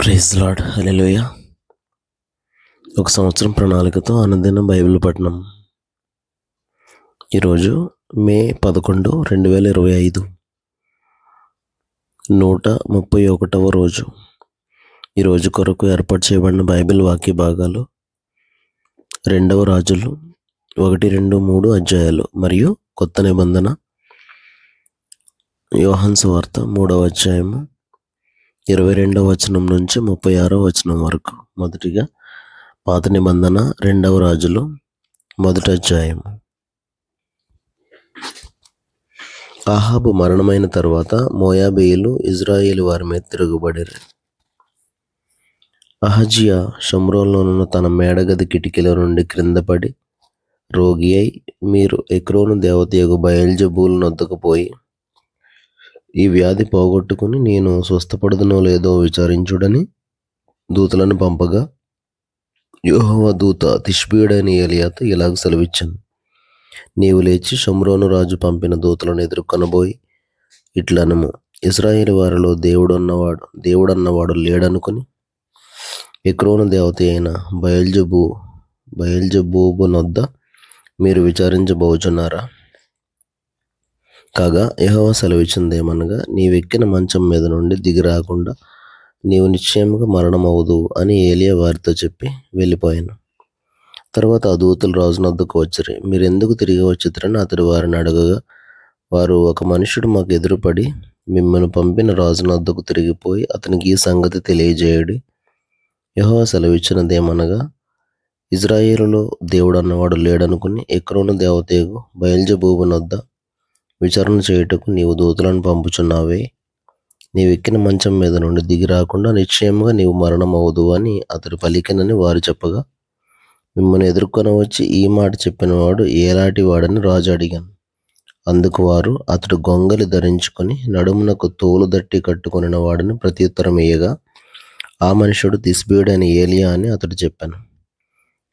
Praise lord, హల్లెలూయా. ఒక సంవత్సరం ప్రణాళికతో అనుదిన బైబిల్ పఠనం. ఈరోజు మే 11, 2025, 131వ రోజు. ఈరోజు కొరకు ఏర్పాటు చేయబడిన బైబిల్ వాక్య భాగాలు 2వ రాజులు 1, 2, 3 అధ్యాయాలు మరియు కొత్త నిబంధన యోహాను సువార్త 3వ అధ్యాయము 22వ వచనం నుంచి 36వ వచనం వరకు. మొదటిగా పాత నిబంధన 2వ రాజులు 1వ అధ్యాయము. ఆహాబు మరణమైన తరువాత మోయాబీయులు ఇజ్రాయేలు వారి మీద తిరుగుబడిరి. అహజ్యా షమ్రోన్లోనున్న తన మేడగది కిటికీల నుండి క్రింద పడి రోగి అయి, మీరు ఎక్రోను దేవతయగు బయల్జెబూలు నొద్దకు పోయి ఈ వ్యాధి పోగొట్టుకుని నేను స్వస్థపడదునో లేదో విచారించుడని దూతలను పంపగా, యెహోవా దూత తిష్బీయుడైన ఏలీయాతో ఇలాగ సెలవిచ్చాను, నీవు లేచి షమ్రోను రాజు పంపిన దూతలను ఎదుర్కొనబోయి ఇట్లనము, ఇశ్రాయేలు వారిలో దేవుడన్నవాడు లేడనుకుని ఎక్రోను దేవత అయిన బయల్జెబూబు నొద్ద మీరు విచారించబోచున్నారా? కాగా యెహోవా సెలవిచ్చిందేమనగా, నీవెక్కిన మంచం మీద నుండి దిగి రాకుండా నీవు నిశ్చయముగా మరణమవుదువు అని ఏలియా వారితో చెప్పి వెళ్ళిపోయాను. తర్వాత ఆ దూతలు రాజునొద్దకు వచ్చిరి. మీరెందుకు తిరిగి వచ్చిరని అతడు వారిని అడగగా, వారు, ఒక మనుషుడు మాకు ఎదురుపడి మిమ్మల్ని పంపిన రాజునొద్దకు తిరిగిపోయి అతనికి ఈ సంగతి తెలియజేయడి. యెహోవా సెలవిచ్చినదేమనగా, ఇజ్రాయేలులో దేవుడు అన్నవాడు లేడనుకుని ఎక్రోను దేవతయగు బయల్జెబూబు నొద్ద విచారణ చేయుటకు నీవు దూతలను పంపుచున్నావే. నీవెక్కిన మంచం మీద నుండి దిగి రాకుండా నిశ్చయముగా నీవు మరణమవుదు అని అతడు పలికినని వారు చెప్పగా, మిమ్మల్ని ఎదుర్కొని వచ్చి ఈ మాట చెప్పినవాడు ఏలాంటి వాడని రాజు అడిగాను. అందుకు వారు, అతడు గొంగలి ధరించుకొని నడుమునకు తోలు దట్టి కట్టుకొనిన వాడిని ప్రత్యుత్తరం ఇయ్యగా, ఆ మనుషుడు తిష్బీయుడైన ఏలియా అని అతడు చెప్పాను.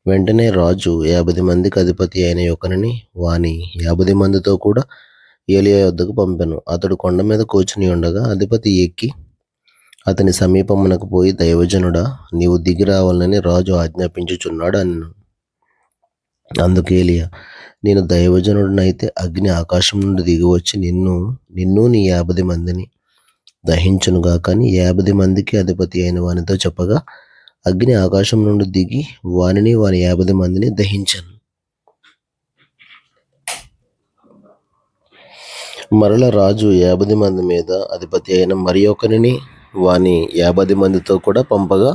వెంటనే రాజు 50 మందికి అధిపతి అయిన ఒకరిని వాని 50 మందితో కూడా ఏలియా యొద్దకు పంపెను. అతడు కొండ మీద కూర్చుని ఉండగా అధిపతి ఎక్కి అతని సమీపమునకు పోయి, దైవజనుడా, నీవు దిగి రావాలని రాజు ఆజ్ఞాపించుచున్నాడు అన్నాను. అందుకు ఏలియా, నేను దైవజనుడినైతే అగ్ని ఆకాశం నుండి దిగి వచ్చి నిన్ను నీ 50 మందిని దహించునుగా. కానీ 50 మందికి అధిపతి అయిన వానితో చెప్పగా, అగ్ని ఆకాశం నుండి దిగి వాని 50 మందిని దహించాను. మరల రాజు 50 మంది మీద అధిపతి అయిన మరి ఒకరిని వాని 50 మందితో కూడా పంపగా,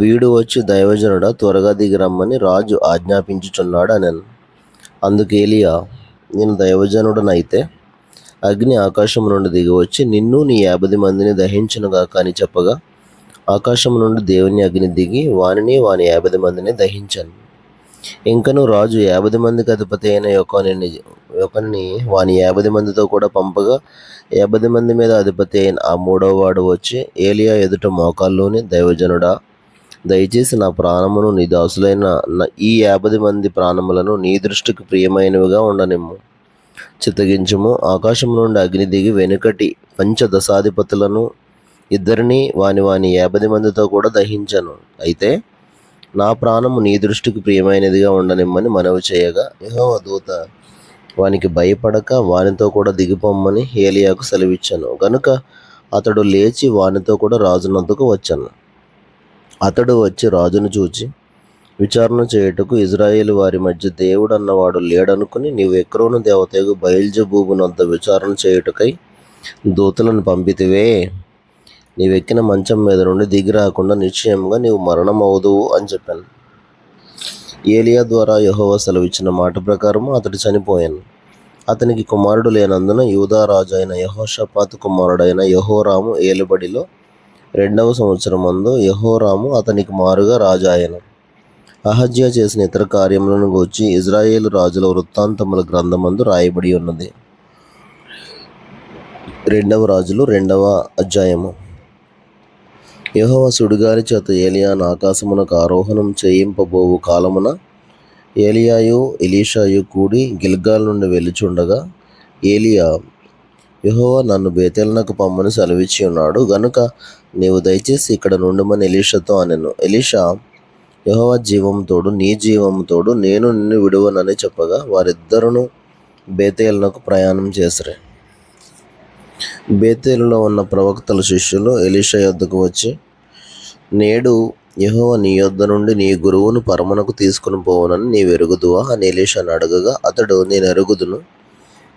వీడు వచ్చి, దైవజనుడా, త్వరగా దిగి రమ్మని రాజు ఆజ్ఞాపించుచున్నాడు అన్నాను. అందుకు ఏలియా, నేను దైవజనుడనైతే అగ్ని ఆకాశం నుండి దిగి వచ్చి నిన్ను నీ 50 మందిని దహించునుగా అని చెప్పగా, ఆకాశం నుండి దేవుని అగ్ని దిగి వాని 50 మందిని దహించాను. ఇంకను రాజు 50 మందికి అధిపతి అయిన ఒకరిని వాని 50 మందితో కూడా పంపగా, 50 మంది మీద అధిపతి అయిన ఆ 3వ వాడు వచ్చి ఏలియా ఎదుట మోకాల్లోని, దైవజనుడా, దయచేసి నా ప్రాణమును నీ దాసులైన ఈ 50 మంది ప్రాణములను నీ దృష్టికి ప్రియమైనవిగా ఉండనిమ్ము, చిత్తగించుము. ఆకాశం నుండి అగ్ని దిగి వెనుకటి పంచదశాధిపతులను ఇద్దరిని వాని 50 మందితో కూడా దహించను. అయితే నా ప్రాణము నీ దృష్టికి ప్రియమైనదిగా ఉండనిమ్మని మనవి చేయగా, యెహోవా దూత వానికి భయపడక వానితో కూడా దిగిపోమ్మని ఏలియాకు సెలవిచ్చాను. గనుక అతడు లేచి వానితో కూడా రాజునొద్దకు వచ్చాను. అతడు వచ్చి రాజును చూచి విచారణ చేయుటకు, ఇజ్రాయేలు వారి మధ్య దేవుడు అన్నవాడు లేడనుకుని నీవు ఎక్రోను దేవతయగు బయల్జెబూబు నొద్ద విచారణ చేయుటకై దూతలను పంపితివే. నీవెక్కిన మంచం మీద నుండి దిగి రాకుండా నిశ్చయముగా నీవు మరణమవుదువు అని చెప్పాను. ఏలియా ద్వారా యెహోవా సెలవిచ్చిన మాట ప్రకారము అతడు చనిపోయాను. అతనికి కుమారుడు లేనందున యూదా రాజు అయిన యెహోషాపాతు కుమారుడైన యెహోరాము ఏలుబడిలో 2వ సంవత్సరమందు యెహోరాము అతనికి మారుగా రాజు ఆయను. అహజ్యా చేసిన ఇతర కార్యములను గూర్చి ఇజ్రాయేలు రాజుల వృత్తాంతముల గ్రంథమందు రాయబడి ఉన్నది. 2వ రాజులు 2వ అధ్యాయము. యెహోవా సుడిగాలి చేత ఏలియాను ఆకాశమునకు ఆరోహణం చేయింపబోవు కాలమున ఏలియాయు ఎలీషాయు కూడి గిల్గాల్ నుండి వెళ్ళుచుండగా, ఏలియా యెహోవా నన్ను బేతేలునకు పొమ్మని సెలవిచ్చి ఉన్నాడు గనుక నీవు దయచేసి ఇక్కడ నుండుమని ఎలీషాతో అనెను. ఎలీషా, యెహోవా జీవము తోడు, నీ జీవము తోడు, నేను నిన్ను విడువనని చెప్పగా వారిద్దరును బేతేలునకు ప్రయాణం చేసిరి. బేతేలులో ఉన్న ప్రవక్తల శిష్యులు ఎలీషా యొద్దకు వచ్చి, నేడు యెహోవా నీ యొద్ద నుండి నీ గురువును పరమునకు తీసుకుని పోవునని నీవెరుగుదువా అని ఎలీషాను అడగగా అతడు, నేను ఎరుగుదును,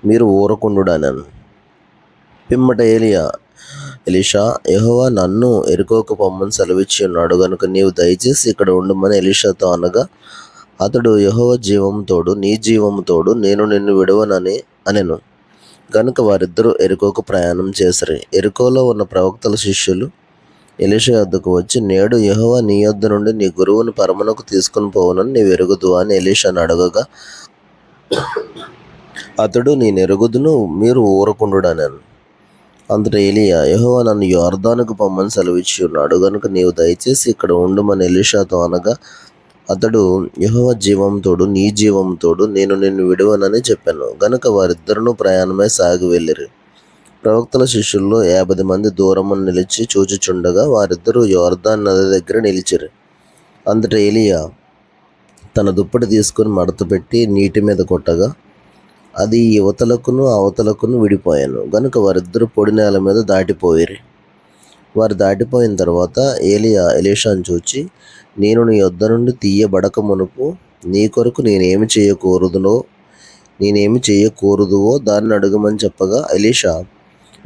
మీరు ఊరకుండుడనెను. పిమ్మట ఎలీషా, యెహోవా నన్ను యెరికోకు పొమ్మని సెలవిచ్చి ఉన్నాడు గనుక నీవు దయచేసి ఇక్కడ ఉండుమని ఎలీషాతో అనగా అతడు, యెహోవా జీవము తోడు, నీ జీవము తోడు, నేను నిన్ను విడువనని అనెను. గనుక వారిద్దరూ యెరికోకు ప్రయాణం చేసిరి. యెరికోలో ఉన్న ప్రవక్తల శిష్యులు ఎలీషా యొద్దకు వచ్చి, నేడు యెహోవా నీ యొద్ద నుండి నీ గురువును పరమునకు తీసుకుని పోవునని నీవు ఎరుగుదువా అని ఎలీషాను అడగగా అతడు, నేను ఎరుగుదును, మీరు ఊరకుండుడనెను. అంతటా ఏలీయా, యెహోవా నన్ను యొర్దానుకు పొమ్మని సెలవిచ్చి ఉన్నాడు గనుక నీవు దయచేసి ఇక్కడ ఉండుమని ఎలీషాతో అనగా అతడు, యెహోవా జీవము తోడు, నీ జీవము తోడు, నేను నిన్ను విడువనని చెప్పాను. గనుక వారిద్దరును ప్రయాణమై సాగి వెళ్ళిరి. ప్రవక్తల శిష్యుల్లో 50 మంది దూరమున నిలిచి చూచుచుండగా వారిద్దరూ యొర్దాను నది దగ్గర నిలిచిరి. అంతటా ఏలీయా తన దుప్పటి తీసుకుని మడత పెట్టి నీటి మీద కొట్టగా అది యువతలకును అవతలకును విడిపోయాను. గనుక వారిద్దరూ పొడి నేల మీద దాటిపోయిరి. వారు దాటిపోయిన తర్వాత ఏలీయా ఎలీషాను చూచి, నేను నీ యొద్ద నుండి తీయబడక మునుపు నీ కొరకు నేనేమి చేయకూరదువో దాన్ని అడుగమని చెప్పగా ఎలీషా,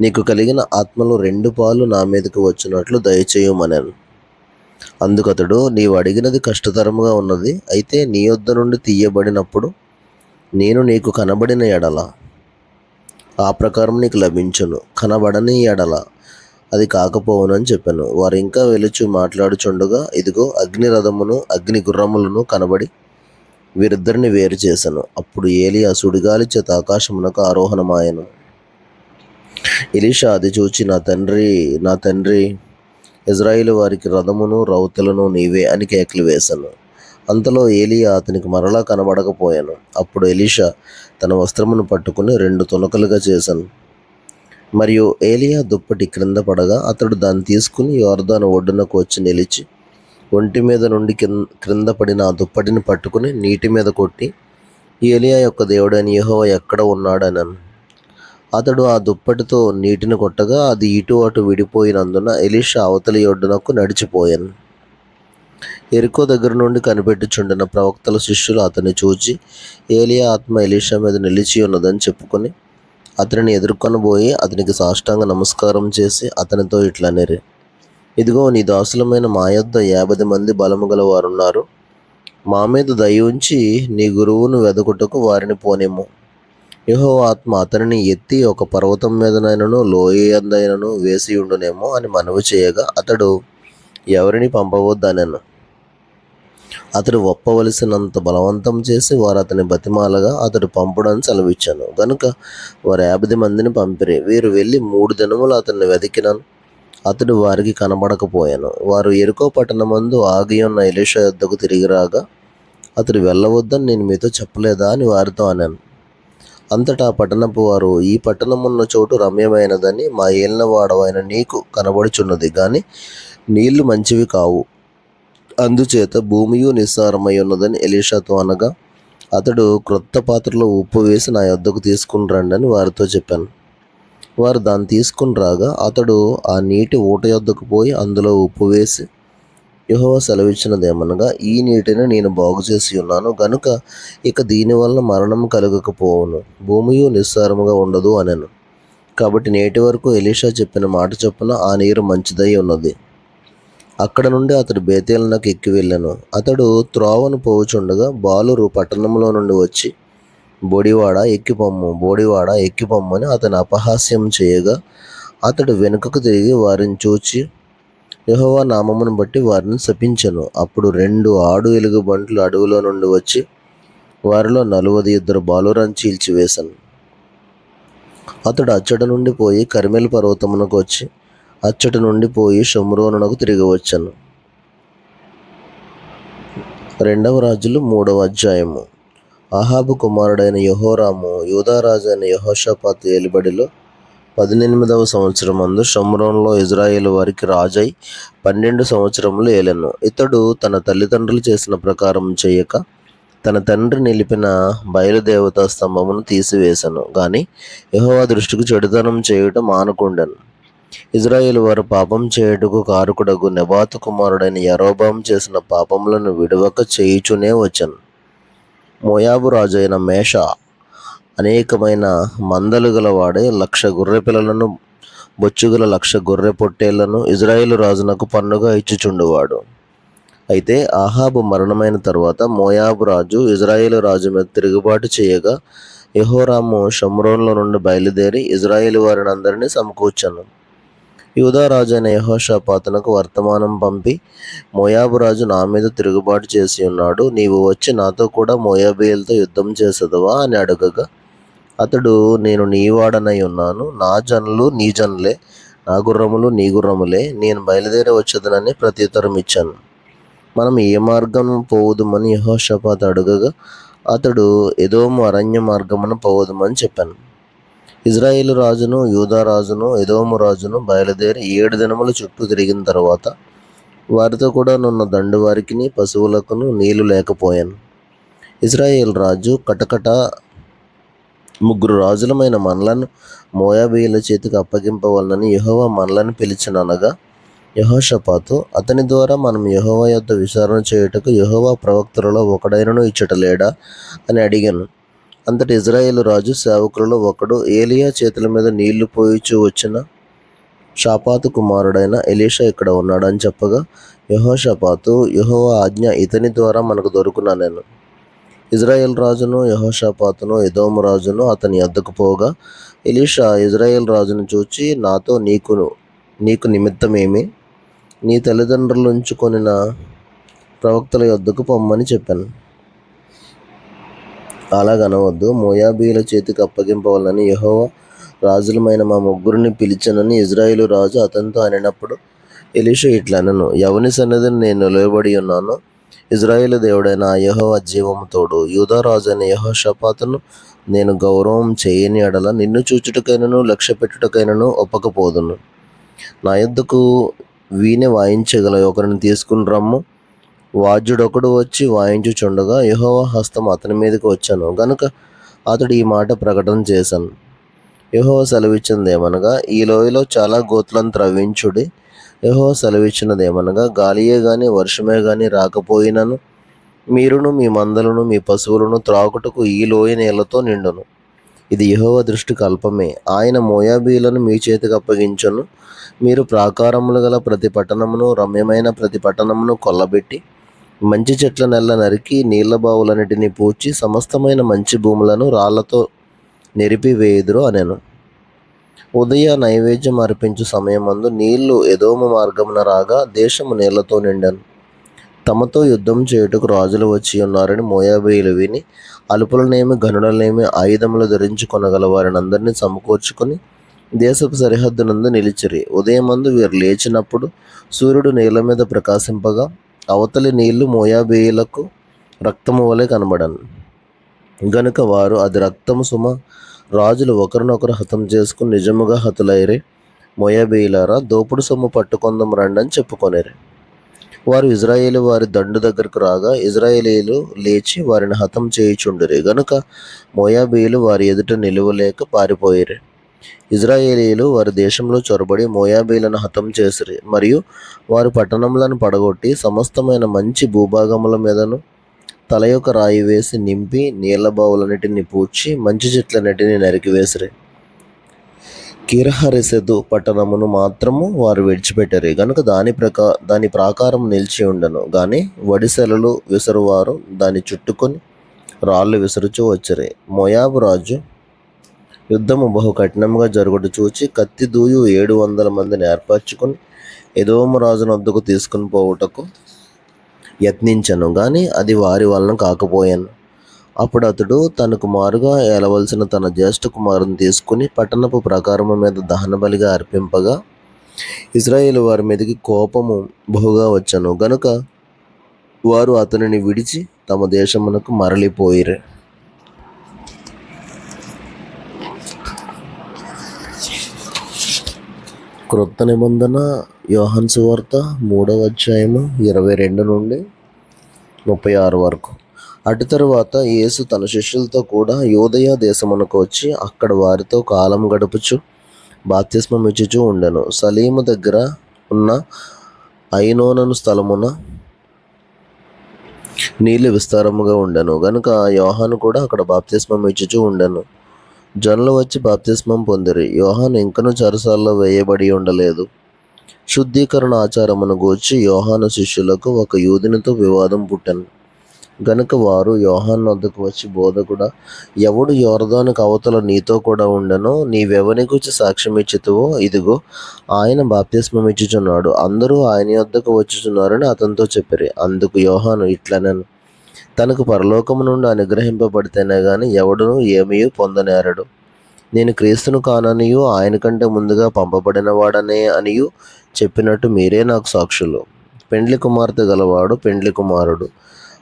నీకు కలిగిన ఆత్మలో 2 పాలు నా మీదకి వచ్చినట్లు దయచేయమనెను. అందుకతడు, నీవు అడిగినది కష్టతరముగా ఉన్నది. అయితే నీ యొద్ద నుండి తీయబడినప్పుడు నేను నీకు కనబడిన ఎడల ఆ ప్రకారం నీకు లభించును, కనబడని ఎడల అది కాకపోవును అని చెప్పాను. వారు ఇంకా వెలుచు మాట్లాడుచుండగా ఇదిగో అగ్ని రథమును అగ్ని గుర్రములను కనబడి వీరిద్దరిని వేరు చేశాను. అప్పుడు ఏలీయా సుడిగాలి చేత ఆకాశమునకు ఆరోహణమాయెను. ఎలీషా అది చూచి, నా తండ్రి ఇజ్రాయేలు వారికి రథమును రౌతులను నీవే అని కేకలు వేశాను. అంతలో ఏలీయా అతనికి మరలా కనబడకపోయాను. అప్పుడు ఎలీషా తన వస్త్రమును పట్టుకుని 2 తునకలుగా చేశాను. మరియు ఏలీయా దుప్పటి క్రింద పడగా అతడు దాన్ని తీసుకుని యొర్దాను ఒడ్డునకు వచ్చి నిలిచి ఒంటి మీద నుండి క్రింద పడిన ఆ దుప్పటిని పట్టుకుని నీటి మీద కొట్టి, ఏలీయా యొక్క దేవుడైన యెహోవా ఎక్కడ ఉన్నాడనను. అతడు ఆ దుప్పటితో నీటిని కొట్టగా అది ఇటు అటు విడిపోయినందున ఎలీషా అవతలి ఒడ్డునకు నడిచిపోయాను. యెరికో దగ్గర నుండి కనిపెట్టుచుండిన ప్రవక్తల శిష్యులు అతన్ని చూచి, ఏలీయా ఆత్మ ఎలీషా మీద నిలిచి ఉన్నదని చెప్పుకొని అతనిని ఎదుర్కొనబోయి అతనికి సాష్టాంగ నమస్కారం చేసి అతనితో ఇట్లనిరి, ఇదిగో నీ దాసులమైన మా యొద్ద 50 మంది బలము గల వారున్నారు. మా మీద దయ ఉంచి నీ గురువును వెదకుటకు వారిని పోనేము. యెహోవా ఆత్మ అతనిని ఎత్తి ఒక పర్వతం మీదనైనను లోయ యందైనను వేసియుండునేమో అని మనవి చేయగా అతడు, ఎవరిని పంపవద్దనెను. అతడు ఒప్పవలసినంత బలవంతం చేసి వారు అతని బతిమాలగా అతడు పంపుడని సెలవిచ్చాను. గనుక వారు 50 మందిని పంపిరి. వీరు వెళ్ళి 3 దినములు అతన్ని వెతికినను అతడు వారికి కనబడకపోయాను. వారు యెరికో పట్టణమందు ఆగి ఉన్న ఎలీషా యొద్దకు తిరిగి రాగా అతడు వెళ్ళవద్దని నేను మీతో చెప్పలేదా అని వారితో అన్నాను. అంతటా పట్టణపు వారు, ఈ పట్టణమున్న చోటు రమ్యమైనదని మా ఏలినవాడవైన నీకు కనబడుచున్నది గాని నీళ్లు మంచివి కావు, అందుచేత భూమియు నిస్సారమై ఉన్నదని ఎలీషాతో అనగా అతడు క్రొత్త పాత్రలో ఉప్పు వేసి నా యొద్దకు తీసుకుని రండి అని వారితో చెప్పాను. వారు దాన్ని తీసుకుని రాగా అతడు ఆ నీటి ఊట యొద్దకు పోయి అందులో ఉప్పు వేసి, యెహోవా సెలవిచ్చినదేమనగా, ఈ నీటిని నేను బాగు చేసి ఉన్నాను గనుక ఇక దీనివల్ల మరణం కలగకపోవును, భూమియు నిస్సారముగా ఉండదు అనెను. కాబట్టి నేటి వరకు ఎలీషా చెప్పిన మాట చొప్పున ఆ నీరు మంచిదై ఉన్నది. అక్కడ నుండి అతడు బేతేలునకు ఎక్కి వెళ్ళాను. అతడు త్రోవను పోవుచుండగా బాలురు పట్టణంలో నుండి వచ్చి, బోడివాడ ఎక్కిపొమ్ము అని అతని అపహాస్యం చేయగా అతడు వెనుకకు తిరిగి వారిని చూచి యెహోవా నామమును బట్టి వారిని శపించెను. అప్పుడు 2 ఆడు ఎలుగుబంట్లు అడవిలో నుండి వచ్చి వారిలో 42 బాలురను చీల్చివేశాను. అతడు అచ్చట నుండి పోయి కర్మెలు పర్వతమునకు వచ్చి అచ్చట నుండి పోయి షోమ్రోనునకు తిరిగి వచ్చాను. 2 రాజులు 3వ అధ్యాయము. అహాబు కుమారుడైన యెహోరాము యూదారాజైన యెహోషాపాతు ఏలుబడిలో 18వ సంవత్సరమందు షోమ్రోనులో ఇశ్రాయేలు వారికి రాజై 12 సంవత్సరములు ఏలెను. ఇతడు తన తల్లిదండ్రులు చేసిన ప్రకారం చేయక తన తండ్రి నిలిపిన బయలుదేవతా స్తంభమును తీసివేశను గాని యెహోవా దృష్టికి చెడుతనం చేయుట మానకుండెను. ఇశ్రాయేలు వారు పాపం చేయుటకు కారకుడగు నెబాతు కుమారుడైన యరొబాము చేసిన పాపములను విడువక చేయుచునే వచ్చెను. మోయాబు రాజైన మేషా అనేకమైన మందలు గలవాడే 1,00,000 గొర్రె పిల్లలను బొచ్చుగల 1,00,000 గొర్రె పొట్టేళ్లను ఇశ్రాయేలు రాజునకు పన్నుగా ఇచ్చుచుండువాడు. అయితే ఆహాబు మరణమైన తరువాత మోయాబు రాజు ఇశ్రాయేలు రాజు మీద తిరుగుబాటు చేయగా యెహోరాము షోమ్రోనులో నుండి బయలుదేరి ఇశ్రాయేలు వారిని అందరినీ సమకూర్చెను. యూదా రాజైన యెహోషాపాతునకు వర్తమానం పంపి, మోయాబు రాజు నా మీద తిరుగుబాటు చేసి ఉన్నాడు, నీవు వచ్చి నాతో కూడా మోయాబీయులతో యుద్ధం చేసెదవా అని అడగగా అతడు, నేను నీవాడనై ఉన్నాను, నా జనులు నీ జనులే, నా గుర్రములు నీ గుర్రములే, నేను బయలుదేరి వచ్చేదనని ప్రత్యుత్తరం ఇచ్చాను. మనం ఏ మార్గం పోవుదుమని యెహోషాపాతు అడగగా అతడు, ఎదోము అరణ్య మార్గమున పోవుదుమని చెప్పాను. ఇశ్రాయేలు రాజును యూదా రాజును ఎదోము రాజును బయలుదేరి 7 దినముల చుట్టూ తిరిగిన తరువాత వారితో కూడా నున్న దండు వారికిని పశువులకును నీళ్లు లేకపోయాను. ఇశ్రాయేలు రాజు కటకట 3 రాజులమైన మనలను మోయాబీయుల చేతికి అప్పగింపవలనని యెహోవా మనలను పిలిచిననగా యెహోషాపాతు, అతని ద్వారా మనం యెహోవా యొద్ద విచారణ చేయుటకు యెహోవా ప్రవక్తలలో ఒకడైనను ఇచ్చటలేడా అని అడిగాను. అంతటి ఇశ్రాయేలు రాజు సేవకులలో ఒకడు, ఏలియా చేతుల మీద నీళ్లు పోయిచూ వచ్చిన షాపాతు కుమారుడైన ఎలీషా ఇక్కడ ఉన్నాడని చెప్పగా యెహోషాపాతు, యెహోవా ఆజ్ఞ ఇతని ద్వారా మనకు దొరుకుననెను. ఇశ్రాయేలు రాజును యెహోషాపాతును ఎదోము రాజును అతని యొద్దకు పోగా ఎలీషా ఇశ్రాయేలు రాజును చూచి, నాతో నీకు నిమిత్తమేమి? నీ తల్లిదండ్రులు ఉంచుకొనిన ప్రవక్తల యొద్దకు పొమ్మని చెప్పాను. అలాగనవద్దు, మోయాబీయుల చేతికి అప్పగింపవాలని యెహోవా రాజులమైన మా 3 పిలిచెనని ఇశ్రాయేలు రాజు అతనితో అనినప్పుడు ఎలీషా ఇట్లనెను, ఎవని సన్నిధిని నేను నిలబడి ఉన్నానో ఇశ్రాయేలు దేవుడైన ఆ యెహోవా జీవము తోడు, యూదా రాజైన యెహోషాపాతును నేను గౌరవం చేయని ఎడల నిన్ను చూచుటకైనను లక్ష్య పెట్టుటకైనను ఒప్పకపోదును. నా యొద్దకు వీణె వాయించగల ఒకరిని తీసుకుని రమ్ము. వాద్యుడొకడు వచ్చి వాయించుచుండగా యెహోవా హస్తం అతని మీదకి వచ్చాను గనుక అతడు ఈ మాట ప్రకటన చేశాను. యెహోవా సెలవిచ్చినదేమనగా, ఈ లోయలో చాలా గోతులను త్రవ్వించుడి. యెహోవా సెలవిచ్చినదేమనగా, గాలియే గాని వర్షమే గాని రాకపోయినను మీరును మీ మందలను మీ పశువులను త్రాగుటకు ఈ లోయ నీళ్లతో నిండును. ఇది యెహోవా దృష్టికి అల్పమే. ఆయన మోయాబీయులను మీ చేతికి అప్పగించును. మీరు ప్రాకారములు గల ప్రతి పట్టణమును రమ్యమైన ప్రతి పట్టణమును కొల్లబెట్టి మంచి చెట్ల నెల్ల నరికి నీళ్ల బావులన్నిటినీ పూడ్చి సమస్తమైన మంచి భూములను రాళ్లతో నెరిపివేయుదురు అనెను. ఉదయ నైవేద్యం అర్పించు సమయమందు నీళ్లు ఎదోము మార్గమున రాగా దేశము నీళ్లతో నిండాను. తమతో యుద్ధం చేయుటకు రాజులు వచ్చి ఉన్నారని మోయాబీయులు విని అలుపులనేమి గనుడలనేమి ఆయుధములు ధరించుకొనగల వారిని అందరినీ సమకూర్చుకొని దేశపు సరిహద్దునందు నిలిచిరి. ఉదయమందు వీరు లేచినప్పుడు సూర్యుడు నీళ్ల మీద ప్రకాశింపగా అవతలి నీళ్లు మోయాబీయులకు రక్తము వలె కనబడను గనుక వారు, అది రక్తము సుమ, రాజులు ఒకరినొకరు హతం చేసుకుని నిజముగా హతులైరే, మోయాబీయులారా దోపుడు సొమ్ము పట్టుకొందం రండి అని చెప్పుకొనిరి. వారు ఇశ్రాయేలు వారి దండు దగ్గరకు రాగా ఇశ్రాయేలీయులు లేచి వారిని హతం చేయుచుండిరి గనుక మోయాబీయులు వారి ఎదుట నిలువలేక పారిపోయిరి. ఇశ్రాయేలీయులు వారి దేశంలో చొరబడి మోయాబీయులను హతం చేసిరి మరియు వారి పట్టణములను పడగొట్టి సమస్తమైన మంచి భూభాగముల మీదను తల యొక్క రాయి వేసి నింపి నీళ్ల బావులన్నిటిని పూడ్చి మంచి చెట్లన్నిటిని నరికివేసిరి. కీరహరెసెదు పట్టణమును మాత్రము వారు విడిచిపెట్టారు గనుక దాని ప్రాకారం నిలిచి ఉండను గాని వడిసెలలు విసరువారు దాన్ని చుట్టుకొని రాళ్ళు విసురుచూ వచ్చిరి. మోయాబు రాజు యుద్ధము బహు కఠినముగా జరుగుట చూచి కత్తి దూయు 700 మందిని ఏర్పరచుకొని ఎదోము రాజును వద్దకు తీసుకుని పోవుటకు యత్నించను గాని అది వారి వలన కాకపోయాను. అప్పుడు అతడు తనకు మారుగా ఏలవలసిన తన జ్యేష్ఠ కుమారుని తీసుకుని పట్టణపు ప్రాకారము మీద దహన బలిగా అర్పింపగా ఇశ్రాయేలు వారి మీదకి కోపము బహుగా వచ్చెను గనుక వారు అతనిని విడిచి తమ దేశమునకు మరలిపోయిరి. క్రొత్త నిబంధన యోహాను సువార్త 3వ అధ్యాయము 22 నుండి 36 వరకు. అటు తరువాత యేసు తన శిష్యులతో కూడా యూదయ దేశమునకు వచ్చి అక్కడ వారితో కాలం గడుపుచు బాప్తిస్మం ఇచ్చుచూ ఉండెను. సలీము దగ్గర ఉన్న ఐనోనను స్థలమున నీళ్లు విస్తారముగా ఉండెను గనుక యోహాను కూడా అక్కడ బాప్తిస్మం ఇచ్చుచూ ఉండెను. జనులు వచ్చి బాప్తిస్మం పొందిరి. యోహాను ఇంకనూ చెరసాలలో వేయబడి ఉండలేదు. శుద్ధీకరణ ఆచారమును గూర్చి యోహాను శిష్యులకు ఒక యూదునితో వివాదం పుట్టెను గనుక వారు యోహాను వద్దకు వచ్చి, బోధకుడా, ఎవడు యోర్దానుకు అవతల నీతో కూడా ఉండెనో నీవెవని గూర్చి సాక్ష్యం ఇచ్చితివో, ఇదిగో ఆయన బాప్తిస్మం ఇచ్చుచున్నాడు, అందరూ ఆయన యొద్దకు వచ్చుచున్నారని అతనితో చెప్పిరి. అందుకు యోహాను ఇట్లనెను, తనకు పరలోకము నుండి అనుగ్రహింపబడితేనే గాని ఎవడునూ ఏమీ పొందనేరడు. నేను క్రీస్తును కాననియు ఆయన కంటే ముందుగా పంపబడిన వాడనే అనియు చెప్పినట్టు మీరే నాకు సాక్షులు. పెండ్లి కుమార్తె గలవాడు పెండ్లి కుమారుడు.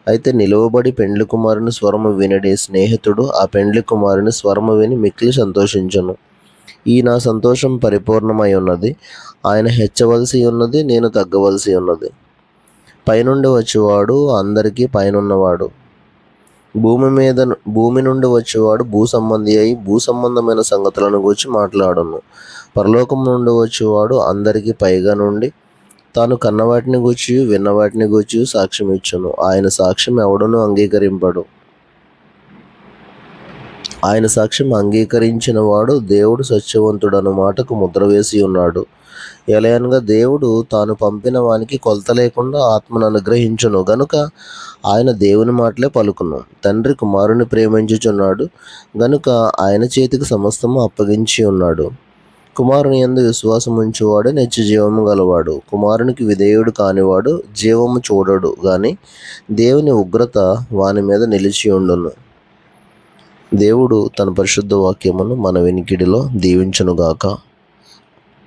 అయితే నిలువబడి పెండ్లి కుమారుని స్వరము వినడి స్నేహితుడు ఆ పెండ్లి కుమారుని స్వరము విని మిక్కిలి సంతోషించును. ఈ నా సంతోషం పరిపూర్ణమై ఉన్నది. ఆయన హెచ్చవలసి ఉన్నది, నేను తగ్గవలసి ఉన్నది. పైనుండి వచ్చేవాడు అందరికీ పైనున్నవాడు. భూమి నుండి వచ్చేవాడు భూ సంబంధి అయి భూ సంబంధమైన సంగతులను గురించి మాట్లాడును. పరలోకం నుండి వచ్చేవాడు అందరికీ పైగా నుండి తాను కన్నవాటిని గూర్చి విన్నవాటిని గూర్చి సాక్ష్యం ఇచ్చును. ఆయన సాక్ష్యం ఎవడునూ అంగీకరింపడు. ఆయన సాక్ష్యం అంగీకరించిన వాడు దేవుడు సత్యవంతుడను మాటకు ముద్ర వేసి ఉన్నాడు. ఎలయనగా దేవుడు తాను పంపిన వానికి కొలత లేకుండా ఆత్మను అనుగ్రహించును గనుక ఆయన దేవుని మాటలే పలుకును. తండ్రి కుమారుని ప్రేమించుచున్నాడు గనుక ఆయన చేతికి సమస్తము అప్పగించి ఉన్నాడు. కుమారుని యందు విశ్వాసం ఉంచువాడు నిత్య జీవము గలవాడు. కుమారునికి విధేయుడు కానివాడు జీవము చూడడు గాని దేవుని ఉగ్రత వాని మీద నిలిచి ఉండును. దేవుడు తన పరిశుద్ధ వాక్యమును మన వినికిడిలో దీవించునుగాక.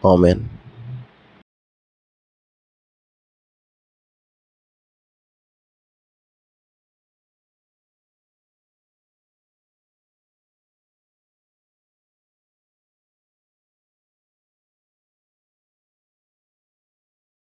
ఆమెన్.